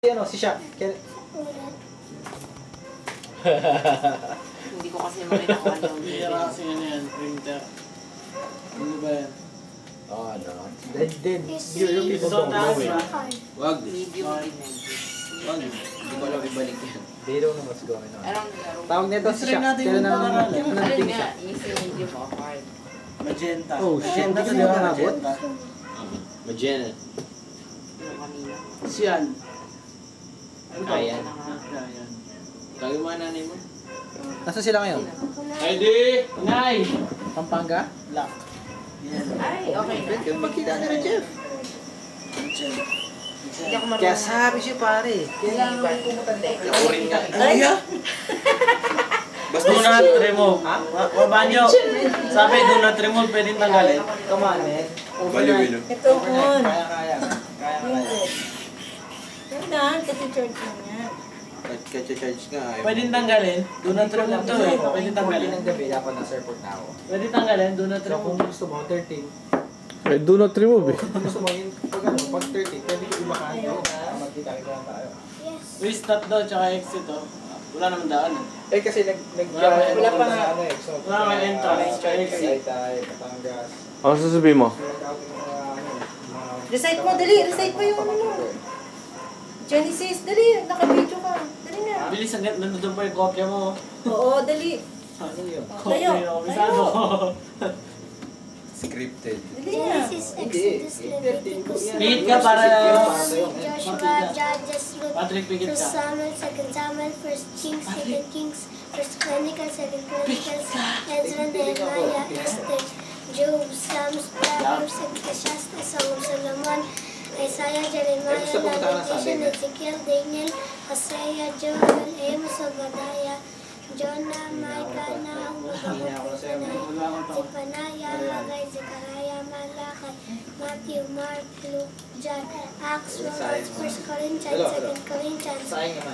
Ano, si Shaq. Hindi ko kasi makita kung ano yung Hindi kasi yan, printer. Ano ba yan? Oh, ano. Then, Yung people so don't know taas it. ba? Wag. medium image. Wag. Hindi ko alam ibalik yan. They don't know what's going on. Anong Tawag nito si Try Shaq. natin Kailan yung na pag-aralan. kailan na Alin nating nga, siya? easy, medium, o hard. Magenta. Oh, shit. Magenta Hindi ka ka di ba na magenta? Magena. Yung kanina. Siyan. Kaya. Ayan. Kaya yung mga nanay mo? Nasaan sila ngayon? Heidi! Nay! Pampanga? Lock. Yan. Ay, okay na. Kaya magkita na rin, Jeff. Hindi ako marunong. Kaya sabi siya pare. Kailangan mo Hindi. pumunta dito. Kurin ka. Ay! Basta Do not remove. Wabanyo. Sabi do not remove, pwedeng tanggalin. Come on, man. Baliw yun. Ito po. Kaya. Yan, kasi church lang yan. Catch nga ayaw. Pwedeng tanggalin. Do not remove to eh. Pwedeng Tanggalin tanggalin. ng gabi, dapat nasa airport na ako. Pwedeng tanggalin, do not So kung remove. gusto mo, 13. Eh, do not remove eh. Kung gusto mo, yung pag ano, pag 30, pwede ko ibahan ko. Magkita-kita lang tayo. Restart daw, tsaka exit oh. Wala naman daan. Eh kasi Wala pa nga. ano eh. So, Wala nga entrance, tsaka exit. Taytay, Batangas. Ano sasabihin mo? Recite mo, dali. Recite mo yung ano. Genesis, dali. Naka-video ka. Dali na. Bilis agad, nandun pa yung kopya mo. Oo, dali. Ano yun? Tayo. Kopya, kabisado. Scripted. Dali na. Hindi. 13. Pihit ka para... Joshua, Judges, Luke, Patrick, pihit First ka. Samuel, Second Samuel, First Kings, Second Kings, First Chronicles, Second Chronicles, Ezra, Nehemiah, Esther, Job, Psalms, Proverbs, Ecclesiastes, Song of Solomon, Isaiah, Jeremiah, Lamentation, Ezekiel, Daniel, Hosea, Joel, Amos, Obadiah, Jonah, Micah, Nahum, Zephaniah, Haggai, Zechariah, Malachi, Matthew, Mark, Luke, John, Acts, Romans, 1 Corinthians, 2 Corinthians,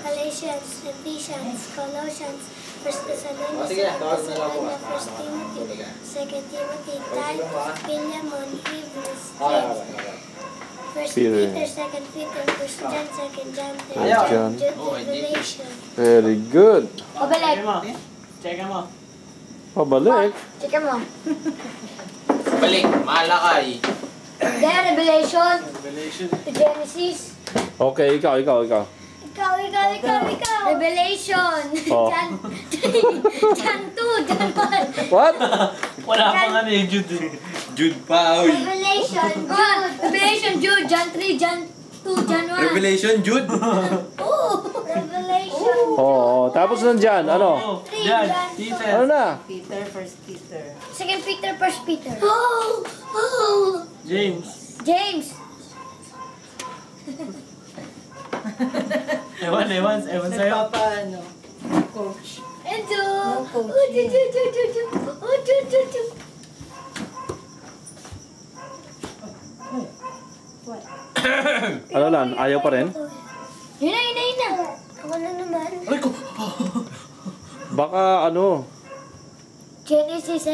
Galatians, Ephesians, Colossians, 1 Thessalonians, 2 Thessalonians, 1 Timothy, 2 Timothy, Titus, Philemon, Hebrews, James, 1 Peter, 2 Peter, 1 John, 2 John, 3 John. Jude, Revelation. Very good. Pabalik. Check mo. Check mo. Pabalik. Check mo. Balik. Malakay. Then, Revelation, Revelation. Genesis. Okay, ikaw. Ikaw. Revelation. Oh. John 2, John 1. What? Wala pang ano eh, Jude. Jude pa. Uy. Revelation, Jude. Revelation, Jude. John 3, John 2, John 1. Revelation, Jude. Revelation. Oo. Tapos nandyan, ano? Oh, Jan, Peter. Ano na? Peter, first Peter. 2 Peter, 1 Peter. Oh. James. James. Ewan sa'yo. Paano? Coach. Enzo. No coaching. Ano lang? Ayaw pa rin? Yun na. Ako na naman. Baka ano? Genesis